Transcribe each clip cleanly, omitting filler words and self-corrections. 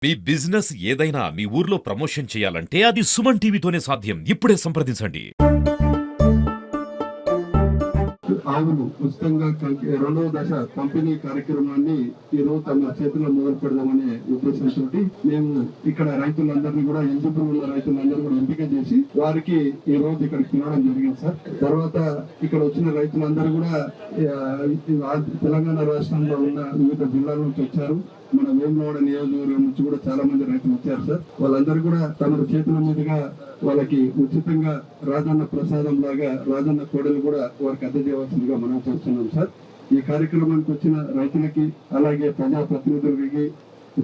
మీ business ఏదైనా మీ ఊర్లో promotion చేయాలంటే అది సుమన్ టీవీతోనే సాధ్యం. ఇప్పుడే సంప్రదించండి. ఆవులు ఉచితంగా రెండవ దశ పంపిణీ కార్యక్రమాన్ని ఈ రోజు తమ చేతిలో మొదలు పెడదామనే ఉద్దేశంతో మేము ఇక్కడ రైతులందరినీ కూడా ఎలిజిబుల్ ఉన్న రైతులందరూ కూడా ఎంపిక చేసి వారికి ఈ రోజు ఇక్కడ పిలవడం జరిగింది సార్. తర్వాత ఇక్కడ వచ్చిన రైతులందరూ కూడా తెలంగాణ రాష్ట్రంలో ఉన్న వివిధ జిల్లాల నుంచి వచ్చారు. మన వేములవాడ నియోజకవర్గం నుంచి కూడా చాలా మంది రైతులు వచ్చారు సార్. వాళ్ళందరూ కూడా తమ చేతుల మీదుగా వాళ్ళకి ఉచితంగా రాజన్న ప్రసాదం లాగా రాజన్న కోడలు కూడా వారికి అందజేయవలసిందిగా మనం చేస్తున్నాం సార్. ఈ కార్యక్రమానికి వచ్చిన రైతులకి అలాగే ప్రజాప్రతినిధులకి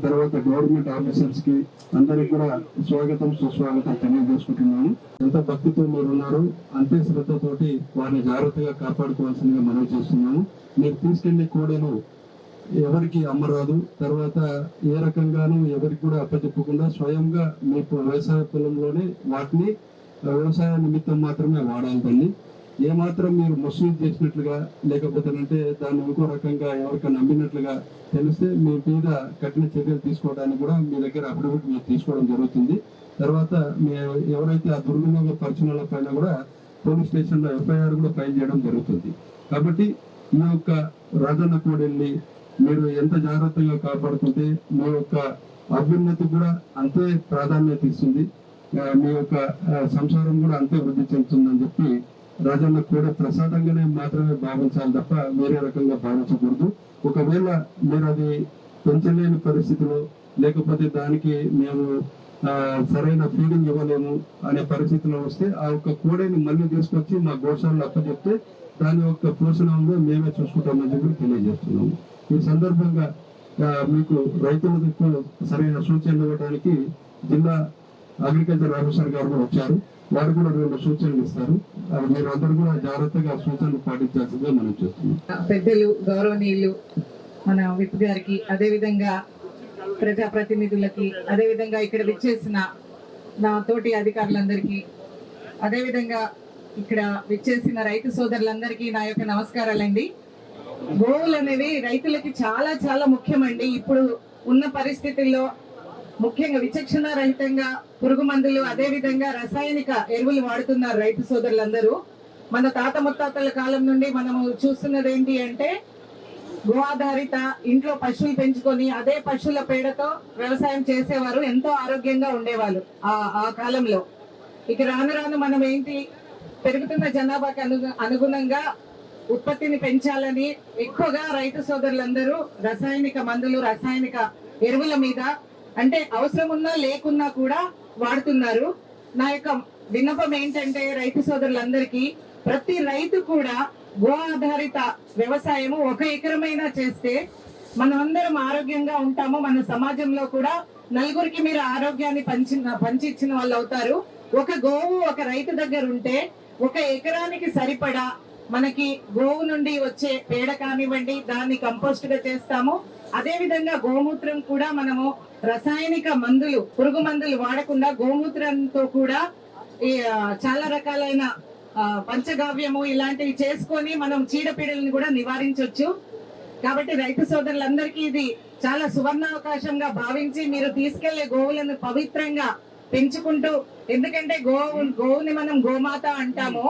తర్వాత గవర్నమెంట్ ఆఫీసర్స్ కి అందరికి కూడా స్వాగతం సుస్వాగతం తెలియజేసుకుంటున్నాను. ఎంత భక్తితో మీరు ఉన్నారు అంతే శ్రద్ధతోటి వారిని జాగ్రత్తగా కాపాడుకోవాల్సిందిగా మనం చేస్తున్నాము. మీరు తీసుకెళ్లే కోడలు ఎవరికి అమ్మరాదు. తర్వాత ఏ రకంగానూ ఎవరికి కూడా అప్పచెప్పకుండా స్వయంగా మీకు వ్యవసాయ పొలంలోనే వాటిని వ్యవసాయ నిమిత్తం మాత్రమే వాడాలి. దాన్ని ఏమాత్రం మీరు మసూలు చేసినట్లుగా లేకపోతే దాన్ని ఇంకో రకంగా ఎవరికైనా నమ్మినట్లుగా తెలిస్తే మీ మీద కఠిన చర్యలు తీసుకోవడానికి కూడా మీ దగ్గర అఫిడవిట్ మీరు తీసుకోవడం జరుగుతుంది. తర్వాత ఎవరైతే ఆ దుర్వినియోగ పరిచయాల పైన కూడా పోలీస్ స్టేషన్ లో ఎఫ్ఐఆర్ కూడా ఫైల్ చేయడం జరుగుతుంది. కాబట్టి ఈ యొక్క రాజన్న కోడెల్ని మీరు ఎంత జాగ్రత్తగా కాపాడుకుంటే మీ యొక్క అభ్యున్నతి కూడా అంతే ప్రాధాన్యత ఇస్తుంది, మీ యొక్క సంసారం కూడా అంతే వృద్ధి చెందుతుందని చెప్పి రాజన్న కూడా ప్రసాదంగానే మాత్రమే భావించాలి తప్ప వేరే రకంగా భావించకూడదు. ఒకవేళ మీరు అది పెంచలేని పరిస్థితిలో లేకపోతే దానికి మేము సరైన ఫీడింగ్ ఇవ్వలేము అనే పరిస్థితిలో వస్తే ఆ యొక్క కోడని మళ్ళీ తీసుకొచ్చి మా గోశాలను అప్పచెప్తే దాని యొక్క పోషణ మేమే చూసుకుంటామని చెప్పి తెలియజేస్తున్నాము. ఈ సందర్భంగా మీకు రైతులకు సరైన సూచనలు ఇవ్వడానికి జిల్లా అగ్రికల్చర్ ఆఫీసర్ గారు వచ్చారు. వారు కూడా 2 సూచనలు ఇస్తారు. మీరు అందరూ కూడా జాగ్రత్తగా సూచనలు పాటించాల్సిందిగా మనం చేస్తున్నాం. పెద్దలు గౌరవనీయులు మన విప్ గారికి, అదేవిధంగా ప్రజాప్రతినిధులకి, అదేవిధంగా ఇక్కడ విచ్చేసిన నా తోటి అధికారులందరికీ, అదేవిధంగా ఇక్కడ విచ్చేసిన రైతు సోదరులందరికీ నా యొక్క నమస్కారాలండి. గోవులు అనేవి రైతులకి చాలా చాలా ముఖ్యమండి. ఇప్పుడు ఉన్న పరిస్థితుల్లో ముఖ్యంగా విచక్షణ రహితంగా పురుగు మందులు అదే విధంగా రసాయనిక ఎరువులు వాడుతున్నారు రైతు సోదరులందరూ. మన తాత ముత్తాతల కాలం నుండి మనము చూస్తున్నది ఏంటి అంటే గో ఆధారిత ఇంట్లో పశువులు పెంచుకొని అదే పశువుల పేడతో వ్యవసాయం చేసేవారు, ఎంతో ఆరోగ్యంగా ఉండేవాళ్ళు ఆ కాలంలో. ఇక రాను రాను మనం ఏంటి పెరుగుతున్న జనాభాకి అనుగుణంగా ఉత్పత్తిని పెంచాలని ఎక్కువగా రైతు సోదరులందరూ రసాయనిక మందులు రసాయనిక ఎరువుల మీద అంటే అవసరం ఉన్నా లేకున్నా కూడా వాడుతున్నారు. నా యొక్క విన్నపం ఏంటంటే రైతు సోదరులందరికీ ప్రతి రైతు కూడా గో ఆధారిత వ్యవసాయము 1 ఎకరమైనా చేస్తే మనం అందరం ఆరోగ్యంగా ఉంటాము. మన సమాజంలో కూడా నలుగురికి మీరు ఆరోగ్యాన్ని పంచి ఇచ్చిన వాళ్ళు అవుతారు. ఒక గోవు ఒక రైతు దగ్గర ఉంటే 1 ఎకరానికి సరిపడా మనకి గోవు నుండి వచ్చే పేడ కానివ్వండి దాన్ని కంపోస్ట్ గా చేస్తాము. అదే విధంగా గోమూత్రం కూడా మనము రసాయనిక మందులు పురుగు మందులు వాడకుండా గోమూత్రంతో కూడా చాలా రకాలైన పంచగావ్యము ఇలాంటివి చేసుకొని మనం చీడపీడలను కూడా నివారించవచ్చు. కాబట్టి రైతు సోదరులందరికీ ఇది చాలా సువర్ణావకాశంగా భావించి మీరు తీసుకెళ్లే గోవులను పవిత్రంగా పెంచుకుంటూ, ఎందుకంటే గోవుని మనం గోమాత అంటాము.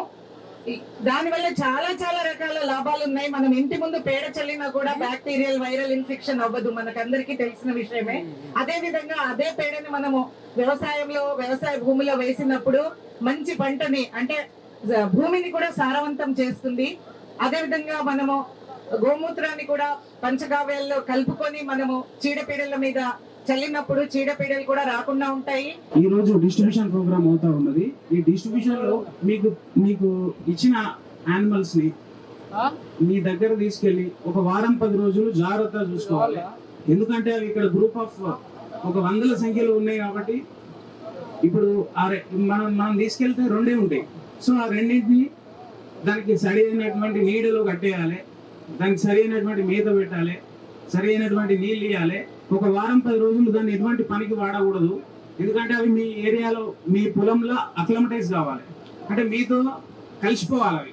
దానివల్ల చాలా చాలా రకాల లాభాలు ఉన్నాయి. మనం ఇంటి ముందు పేడ చల్లినా కూడా బ్యాక్టీరియల్ వైరల్ ఇన్ఫెక్షన్ అవ్వదు, మనకందరికీ తెలిసిన విషయమే. అదే విధంగా అదే పేడని మనము వ్యవసాయ భూమిలో వేసినప్పుడు మంచి పంటని అంటే భూమిని కూడా సారవంతం చేస్తుంది. అదే విధంగా మనము గోమూత్రాన్ని కూడా పంచగావ్యాల్లో కలుపుకొని మనము చీడపీడల మీద చల్లినప్పుడు చీడపీడలు కూడా రాకుండా ఉంటాయి. ఈ రోజు డిస్ట్రిబ్యూషన్ ప్రోగ్రామ్ అవుతా ఉన్నది. ఈ డిస్ట్రిబ్యూషన్ లో మీకు ఇచ్చిన యానిమల్స్ ని మీ దగ్గర తీసుకెళ్లి ఒక వారం 10 రోజులు జాగ్రత్తగా చూసుకోవాలి. ఎందుకంటే అవి ఇక్కడ గ్రూప్ ఆఫ్ ఒక 100ల సంఖ్యలో ఉన్నాయి కాబట్టి ఇప్పుడు మనం తీసుకెళ్తే 2 ఉంటాయి. సో ఆ 2 దానికి సరి అయినటువంటి నీడలో కట్టేయాలి, దానికి సరి అయినటువంటి మేత పెట్టాలి, సరి అయినటువంటి నీళ్ళు ఇవ్వాలి. ఒక వారం 10 రోజులు దాన్ని ఎటువంటి పనికి వాడకూడదు. ఎందుకంటే అవి మీ ఏరియాలో మీ పొలంలో అక్లమటైజ్ కావాలి, అంటే మీతో కలిసిపోవాలి. అవి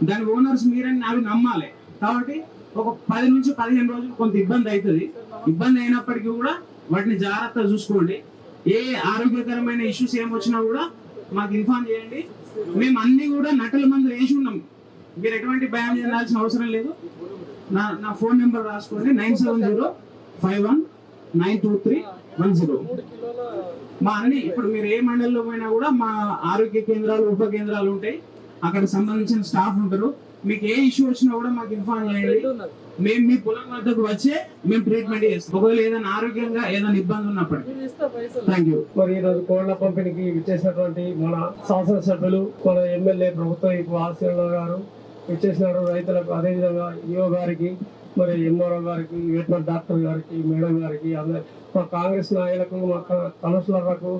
దాని ఓనర్స్ మీరని అవి నమ్మాలి. కాబట్టి ఒక 10 నుంచి 15 రోజులు కొంత ఇబ్బంది అవుతుంది. ఇబ్బంది అయినప్పటికీ కూడా వాటిని జాగ్రత్తగా చూసుకోండి. ఏ ఆరోగ్యకరమైన ఇష్యూస్ ఏమొచ్చినా కూడా మాకు ఇన్ఫార్మ్ చేయండి. మేము అన్ని కూడా నటల మందులు వేసి ఉన్నాం, మీరు ఎటువంటి భయం చేయాల్సిన అవసరం లేదు. నా ఫోన్ నెంబర్ రాసుకోండి, 9705192310. మా అన్ని ఇప్పుడు మీరు ఏ మండలంలో పోయినా కూడా మా ఆరోగ్య కేంద్రాలు, ఉప కేంద్రాలు ఉంటాయి, అక్కడ సంబంధించిన స్టాఫ్ ఉంటారు. మీకు ఏ ఇష్యూ వచ్చినా కూడా మాకు ఇన్ఫార్మ్ చేయండి. మేము మీ పొలం వద్దకు వచ్చే మేము ట్రీట్మెంట్ చేస్తాం, ఒకవేళ ఏదైనా ఆరోగ్యంగా ఏదైనా ఇబ్బంది ఉన్నప్పటికీ. Thank you. మరి ఈ రోజు కోళ్ల పంపిణీకి విచ్చేసినటువంటి మన శాసనసభ్యులు, మన ఎమ్మెల్యే ప్రభుత్వ ఆశీర్వాద గారు విచ్చేసినారు. రైతులకు, అదేవిధంగా ఈఓ గారికి, మరి ఎంఆర్ఓ గారికి, వెటనరీ డాక్టర్ గారికి, మేడం గారికి, అందరి మా కాంగ్రెస్ నాయకులకు, మా కౌన్సిలర్లకు,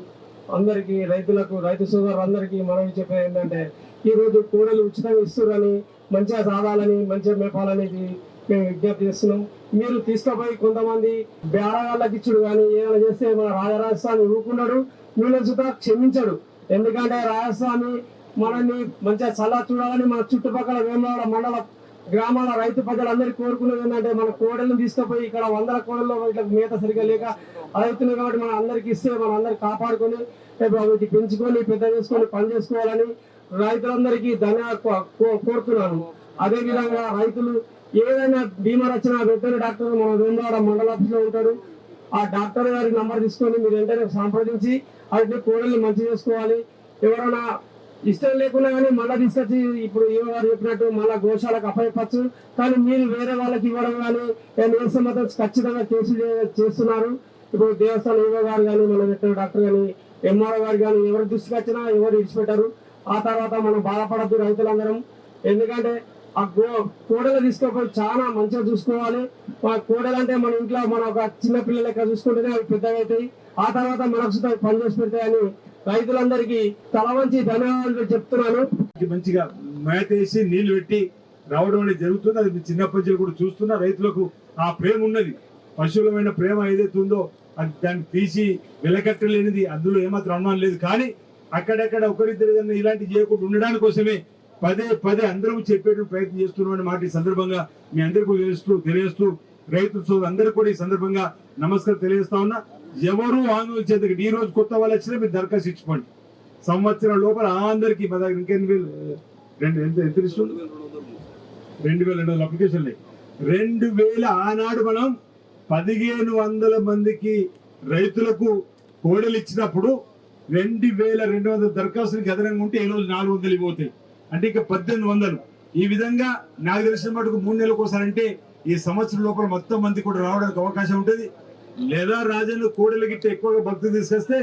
అందరికీ, రైతులకు, రైతు సోదరులు అందరికీ మనవి చెప్పేది ఏంటంటే, ఈ రోజు కోడలు ఉచితంగా ఇస్తున్నారని, మంచిగా సాగాలని, మంచిగా మేపాలని మేము విజ్ఞప్తి చేస్తున్నాం. మీరు తీసుకుపోయి కొంతమంది బేరగాళ్ళకి ఇచ్చుడు కానీ ఏమైనా చేస్తే మన రాజస్వామి ఊరుకున్నాడు, వీళ్ళని సుతా క్షమించడు. ఎందుకంటే రాజస్వామి మనల్ని మంచిగా సలహా చూడాలని మన చుట్టుపక్కల వేమవాడ మండల గ్రామాల రైతు ప్రజలందరికీ కోరుకునేది ఏంటంటే, మన కోడలను తీసుకుపోయి ఇక్కడ 100 కోడల్లో వీటికి మేత సరిగ్గా లేక అవుతున్నాయి కాబట్టి మనం అందరికి ఇస్తే మనం అందరికి కాపాడుకొని వీటిని పెంచుకొని పెద్ద చేసుకొని పని చేసుకోవాలని రైతులందరికీ కోరుతున్నాను. అదే విధంగా రైతులు ఏదైనా బీమా వచ్చినా వెటనరీ డాక్టర్ మన వేమవాడ మండల ఆఫీస్ లో ఉంటాడు, ఆ డాక్టర్ గారి నంబర్ తీసుకొని మీరు వెంటనే సంప్రదించి వాటిని కోడల్ని మంచి చేసుకోవాలి. ఎవరైనా ఇష్టం లేకున్నా కానీ మళ్ళీ తీసుకొచ్చి ఇప్పుడు ఈవో గారు చెప్పినట్టు మళ్ళీ గోశాలకు అప్పచెప్పచ్చు. కానీ మీరు వేరే వాళ్ళకి ఇవ్వడం కానీ వేస్తే మాత్రం ఖచ్చితంగా కేసులు చేస్తున్నారు. ఇప్పుడు దేవస్థానం ఈవో గారు కానీ, మన వెటనరీ డాక్టర్ కానీ, ఎంఆర్ఓ గారు కానీ ఎవరి దృష్టికి వచ్చినా ఎవరు విడిచిపెట్టారు. ఆ తర్వాత మనం బాధపడద్దు రైతులందరం. ఎందుకంటే ఆ కోడలు తీసుకుపోయి చాలా మంచిగా చూసుకోవాలి. ఆ కోడలు అంటే మన ఇంట్లో మన ఒక చిన్న పిల్లల లెక్క చూసుకుంటేనే అవి పెద్దగా అవుతాయి. ఆ తర్వాత మనకు పని చేసి పెడతాయని రైతులందరికీ తల వంచి ధన్యవాదాలు చెప్తున్నాను. మంచిగా మేత వేసి నీళ్లు పెట్టి రావడం అనేది జరుగుతుంది. అది చిన్నప్పటి నుంచి కూడా చూస్తున్నా. రైతులకు ఆ ప్రేమ ఉన్నది, పశువులమైన ప్రేమ ఏదైతే ఉందో అది దాన్ని తీసి వెలకట్టలేనిది, అందులో ఏమాత్రం అనుమానం లేదు. కానీ అక్కడక్కడ ఒకరిద్దరు ఇలాంటివి చేయకుండా ఉండడానికి కోసమే పదే అందరం చెప్పేటువంటి ప్రయత్నం చేస్తున్నామని మాట ఈ సందర్భంగా మీ అందరికీ తెలియజేస్తూ రైతు అందరికీ కూడా ఈ సందర్భంగా నమస్కారం తెలియజేస్తా ఉన్నా. ఎవరు ఆందోళన చేద్దరు. ఈ రోజు కొత్త వాళ్ళు వచ్చినా మీరు దరఖాస్తు ఇచ్చుకోండి. సంవత్సరం లోపల అందరికీ మా దగ్గర ఇంకెన్ని ఎంత ఇస్తుంది, 2200 అప్లికేషన్లు. 2000 ఆనాడు మనం 1500 మందికి రైతులకు కోడలు ఇచ్చినప్పుడు 2200 దరఖాస్తులకి అదనంగా ఉంటే ఈ రోజు 400 ఇవ్వతాయి, అంటే ఇంకా 1800. ఈ విధంగా నాకు తెలిసిన మటుకు 3 నెలలకు ఒకసారంటే ఈ సంవత్సరం లోపల మొత్తం మంది కూడా రావడానికి అవకాశం ఉంటుంది. లేదా రాజన్లు కోడలు గిట్ట ఎక్కువగా భక్తులు తీసుకొస్తే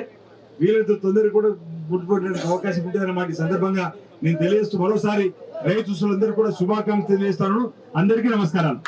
వీళ్ళతో తొందరగా కూడా ముట్టుకోవడానికి అవకాశం ఉంటుంది అన్నమాట ఈ సందర్భంగా నేను తెలియజేస్తూ మరోసారి రైతు అందరూ కూడా శుభాకాంక్షలు తెలియజేస్తాను. అందరికీ నమస్కారాలు.